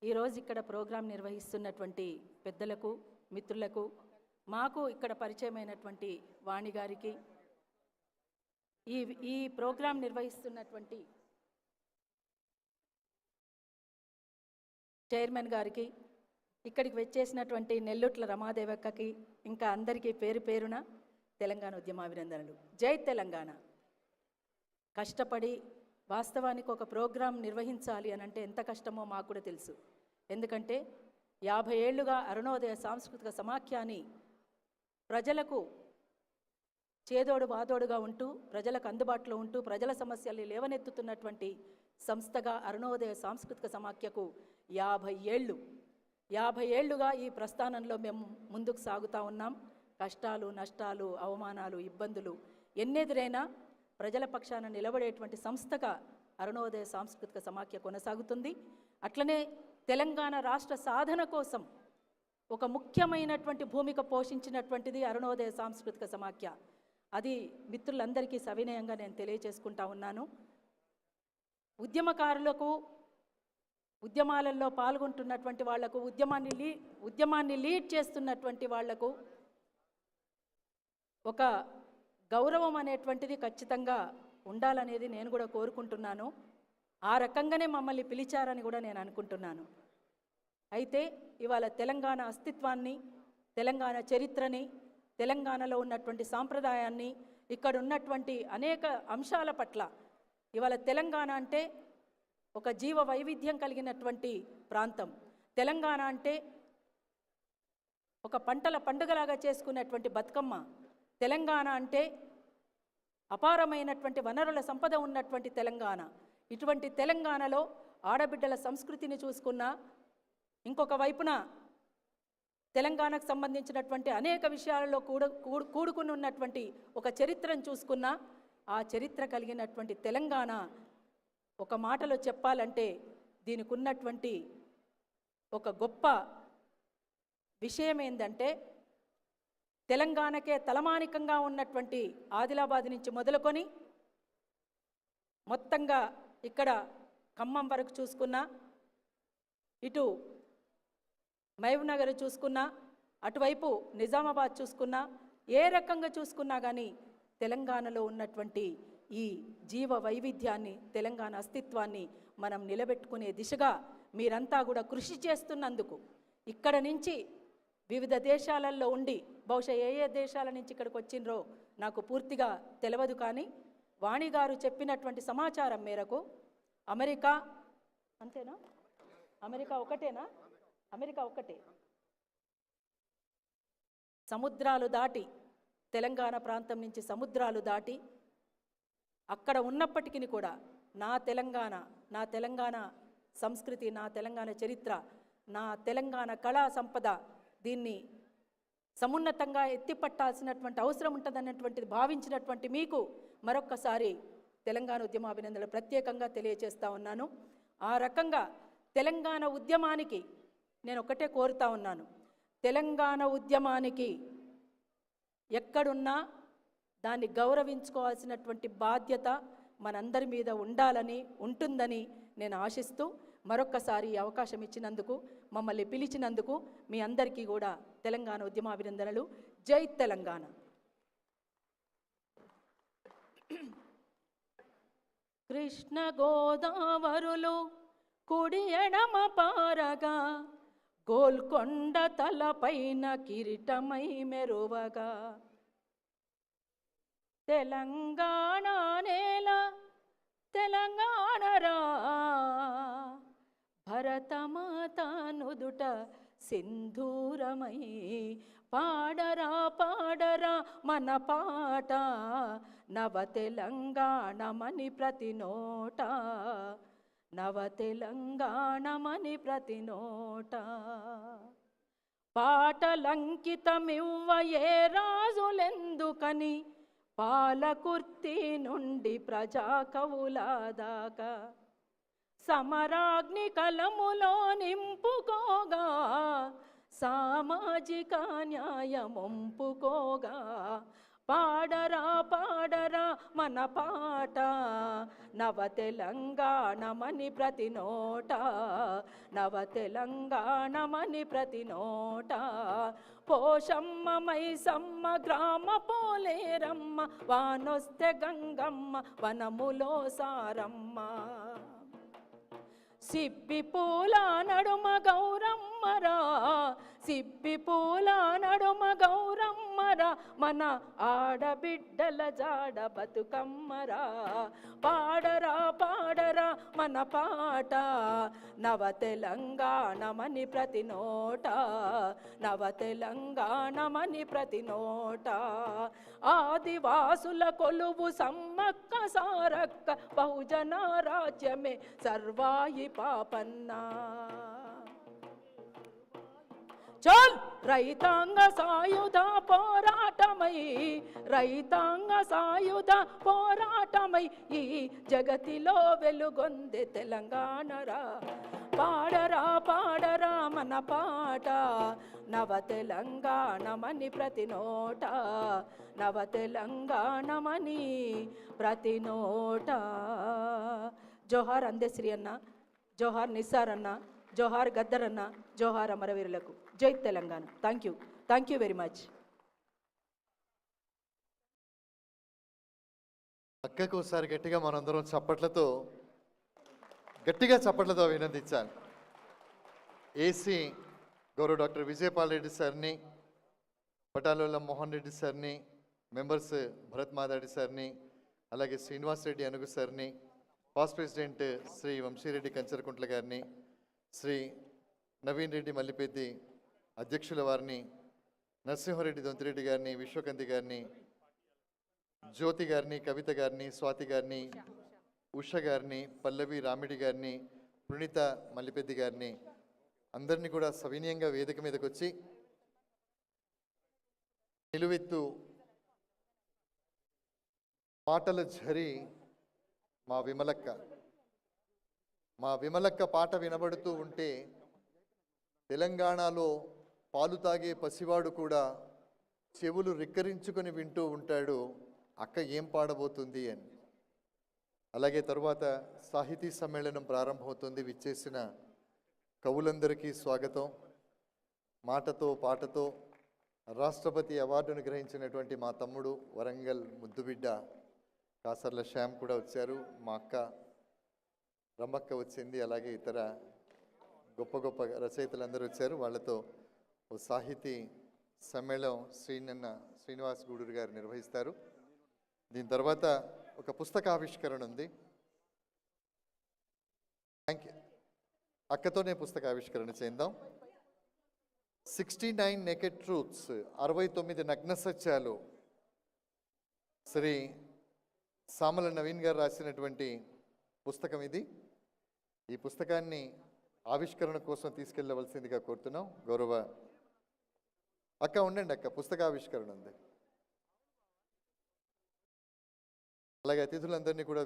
ఈరోజు ఇక్కడ ప్రోగ్రాం నిర్వహిస్తున్నటువంటి పెద్దలకు, మిత్రులకు, మాకు ఇక్కడ పరిచయమైనటువంటి వాణి గారికి, ఈ ప్రోగ్రాం నిర్వహిస్తున్నటువంటి చైర్మన్ గారికి, ఇక్కడికి వచ్చేసినటువంటి నెల్లుట్ల రమాదేవక్కకి, ఇంకా అందరికీ పేరు పేరున తెలంగాణ ఉద్యమాభినందనలు. జై తెలంగాణ. కష్టపడి వాస్తవానికి ఒక ప్రోగ్రాం నిర్వహించాలి అని అంటే ఎంత కష్టమో మాకు కూడా తెలుసు. ఎందుకంటే 50 ఏళ్లుగా అరుణోదయ సాంస్కృతిక సమాఖ్యాన్ని ప్రజలకు చేదోడు వాదోడుగా ఉంటూ, ప్రజలకు అందుబాటులో ఉంటూ, ప్రజల సమస్యల్ని లేవనెత్తుతున్నటువంటి సంస్థగా అరుణోదయ సాంస్కృతిక సమాఖ్యకు 50 ఏళ్లుగా ఈ ప్రస్థానంలో మేము ముందుకు సాగుతూ ఉన్నాం. కష్టాలు, నష్టాలు, అవమానాలు, ఇబ్బందులు ఎన్నెదురైనా ప్రజల పక్షాన నిలబడేటువంటి సంస్థగా అరుణోదయ సాంస్కృతిక సమాఖ్య కొనసాగుతుంది. అట్లనే తెలంగాణ రాష్ట్ర సాధన కోసం ఒక ముఖ్యమైనటువంటి భూమిక పోషించినటువంటిది అరుణోదయ సాంస్కృతిక సమాఖ్య. అది మిత్రులందరికీ సవినయంగా నేను తెలియజేసుకుంటా ఉన్నాను. ఉద్యమకారులకు, ఉద్యమాలలో పాల్గొంటున్నటువంటి వాళ్లకు, ఉద్యమాన్ని లీడ్ చేస్తున్నటువంటి వాళ్లకు ఒక గౌరవం అనేటువంటిది ఖచ్చితంగా ఉండాలనేది నేను కూడా కోరుకుంటున్నాను. ఆ రకంగానే మమ్మల్ని పిలిచారని కూడా నేను అనుకుంటున్నాను. అయితే ఇవాళ తెలంగాణ అస్తిత్వాన్ని, తెలంగాణ చరిత్రని, తెలంగాణలో ఉన్నటువంటి సాంప్రదాయాన్ని, ఇక్కడ ఉన్నటువంటి అనేక అంశాల పట్ల ఇవాళ తెలంగాణ అంటే ఒక జీవ వైవిధ్యం కలిగినటువంటి ప్రాంతం. తెలంగాణ అంటే ఒక పంటల పండుగలాగా చేసుకున్నటువంటి బతుకమ్మ. తెలంగాణ అంటే అపారమైనటువంటి వనరుల సంపద ఉన్నటువంటి తెలంగాణ. ఇటువంటి తెలంగాణలో ఆడబిడ్డల సంస్కృతిని చూసుకున్నా, ఇంకొక వైపున తెలంగాణకు సంబంధించినటువంటి అనేక విషయాలలో కూడుకుని ఉన్నటువంటి ఒక చరిత్రను చూసుకున్నా, ఆ చరిత్ర కలిగినటువంటి తెలంగాణ ఒక మాటలో చెప్పాలంటే దీనికి ఉన్నటువంటి ఒక గొప్ప విషయం ఏంటంటే, తెలంగాణకే తలమానికంగా ఉన్నటువంటి ఆదిలాబాద్ నుంచి మొదలుకొని మొత్తంగా ఇక్కడ ఖమ్మం వరకు చూసుకున్నా, ఇటు మహబూబ్నగర్ చూసుకున్నా, అటువైపు నిజామాబాద్ చూసుకున్నా, ఏ రకంగా చూసుకున్నా కానీ తెలంగాణలో ఉన్నటువంటి ఈ జీవ వైవిధ్యాన్ని, తెలంగాణ అస్తిత్వాన్ని మనం నిలబెట్టుకునే దిశగా మీరంతా కూడా కృషి చేస్తున్నందుకు, ఇక్కడ నుంచి వివిధ దేశాలలో ఉండి, బహుశా ఏ దేశాల నుంచి ఇక్కడికి వచ్చిండ్రో నాకు పూర్తిగా తెలియదు, కానీ వాణి గారు చెప్పినటువంటి సమాచారం మేరకు అమెరికా, అంతేనా? అమెరికా ఒకటేనా? అమెరికా ఒకటే. సముద్రాలు దాటి, తెలంగాణ ప్రాంతం నుంచి సముద్రాలు దాటి అక్కడ ఉన్నప్పటికీ కూడా నా తెలంగాణ సంస్కృతి, నా తెలంగాణ చరిత్ర, నా తెలంగాణ కళా సంపద, దీన్ని సమున్నతంగా ఎత్తిపట్టాల్సినటువంటి అవసరం ఉంటుందన్నటువంటిది భావించినటువంటి మీకు మరొక్కసారి తెలంగాణ ఉద్యమాభినందనలు ప్రత్యేకంగా తెలియజేస్తూ ఉన్నాను. ఆ రకంగా తెలంగాణ ఉద్యమానికి నేను ఒకటే కోరుతా ఉన్నాను. తెలంగాణ ఉద్యమానికి ఎక్కడున్నా దాన్ని గౌరవించుకోవాల్సినటువంటి బాధ్యత మనందరి మీద ఉంటుందని నేను ఆశిస్తూ, మరొక్కసారి ఈ అవకాశం ఇచ్చినందుకు, మమ్మల్ని పిలిచినందుకు మీ అందరికీ కూడా తెలంగాణ ఉద్యమాభినందనలు. జై తెలంగాణ. కృష్ణ గోదావరులు కుడి ఎడమ పారగా, గోల్కొండ తలపైన కిరీటమై మెరువగా, తెలంగాణ నేల తెలంగాణరా, భరతమాత నుదుట సింధూరమై, పాడరా పాడరా మన పాట, నవ తెలంగాణమని ప్రతి నోట, నవ తెలంగాణమని ప్రతి నోట. పాటలంకితమివ్వ ఏ రాజులెందుకని, పాలకుర్తి నుండి ప్రజా కవుల దాకా, సమరాగ్ని కలములో నింపుకోగా, సామాజిక న్యాయమొంపుకోగా, పాడరా పాడరా మన పాట నవ తెలంగాణమని ప్రతి నోట, నవ తెలంగాణమని ప్రతి నోట. పోషమ్మ మైసమ్మ గ్రామ పోలేరమ్మ, వానొస్తే గంగమ్మ వనములో సారమ్మ. సిప్పి పూల నడుమ గౌరమ్మరా, సిప్పి పూల నడుమ గౌరమ్మరా, మన ఆడబిడ్డల జాడ బతుకమ్మరా. పాడరా పాడరా మన పాట నవ తెలంగాణమని ప్రతి నోట, నవ తెలంగాణమని ప్రతి నోట. ఆదివాసుల కొలువు సమ్మక్క సారక్క, బహుజన రాజ్యమే సర్వాయి పాపన్నా. చల్ రైతాంగ సాయుధ పోరాటమై, రైతాంగ సాయుధ పోరాటమై ఈ జగతిలో వెలుగొందే తెలంగాణరా. పాడరా పాడరా మన పాట నవ తెలంగాణమని ప్రతి నోట, నవ తెలంగాణమని ప్రతి నోట. జోహార్ అందశ్రీ అన్న, జోహార్ నిస్సార్ అన్న, జోహార్ గద్దర్ అన్న, జోహార్ అమరవీరులకు. జై Telangana. Thank you very much. అక్కకు ఒకసారి గట్టిగా మనందరం గట్టిగా చప్పట్లతో అభినందించాలి. ఏసీ గౌరవ డాక్టర్ విజయపాల్ రెడ్డి సార్ని, పటాలోల మోహన్ రెడ్డి సార్ని, మెంబర్స్ భరత్ మాదాడి సార్ని, అలాగే శ్రీనివాస్ రెడ్డి అనుగు సార్ని, పాస్ట్ ప్రెసిడెంట్ శ్రీ వంశీరెడ్డి కంచరకుంట్ల గారిని, శ్రీ నవీన్ రెడ్డి మల్లిపెద్ది అధ్యక్షుల వారిని, నరసింహారెడ్డి దొంతిరెడ్డి గారిని, విశ్వకంతి గారిని, జ్యోతి గారిని, కవిత గారిని, స్వాతి గారిని, ఉష గారిని, పల్లవి రామిడి గారిని, పునీత మల్లిపెద్ది గారిని, అందరినీ కూడా సవినయంగా వేదిక మీదకి వచ్చి నిలువెత్తు పాటల ఝరి మా విమలక్క పాట వినబడుతూ ఉంటే తెలంగాణలో పాలు తాగే పసివాడు కూడా చెవులు రిక్కరించుకొని వింటూ ఉంటాడు అక్క ఏం పాడబోతుంది అని. అలాగే తరువాత సాహితీ సమ్మేళనం ప్రారంభమవుతుంది. విచ్చేసిన కవులందరికీ స్వాగతం. మాటతో పాటతో రాష్ట్రపతి అవార్డును గ్రహించినటువంటి మా తమ్ముడు వరంగల్ ముద్దుబిడ్డ కాసర్ల శ్యామ్ కూడా వచ్చారు. మా అక్క రమ్మక్క వచ్చింది. అలాగే ఇతర గొప్ప గొప్ప రచయితలందరూ వచ్చారు. వాళ్ళతో ఓ సాహితీ సమ్మేళనం శ్రీనివాస్ గూడూరు గారు నిర్వహిస్తారు. దీని తర్వాత ఒక పుస్తకావిష్కరణ ఉంది. Thank you. అక్కతోనే పుస్తకావిష్కరణ చేద్దాం. 69 నేకెడ్ ట్రూత్స్, 69 నగ్న సత్యాలు, శ్రీ సామల నవీన్ గారు రాసినటువంటి పుస్తకం ఇది. ఈ పుస్తకాన్ని ఆవిష్కరణ కోసం తీసుకెళ్ళవలసిందిగా కోరుతున్నాం. గౌరవ అక్క ఉండండి, అక్క పుస్తకావిష్కరణ ఉంది. అలాగే అతిథులందరినీ కూడా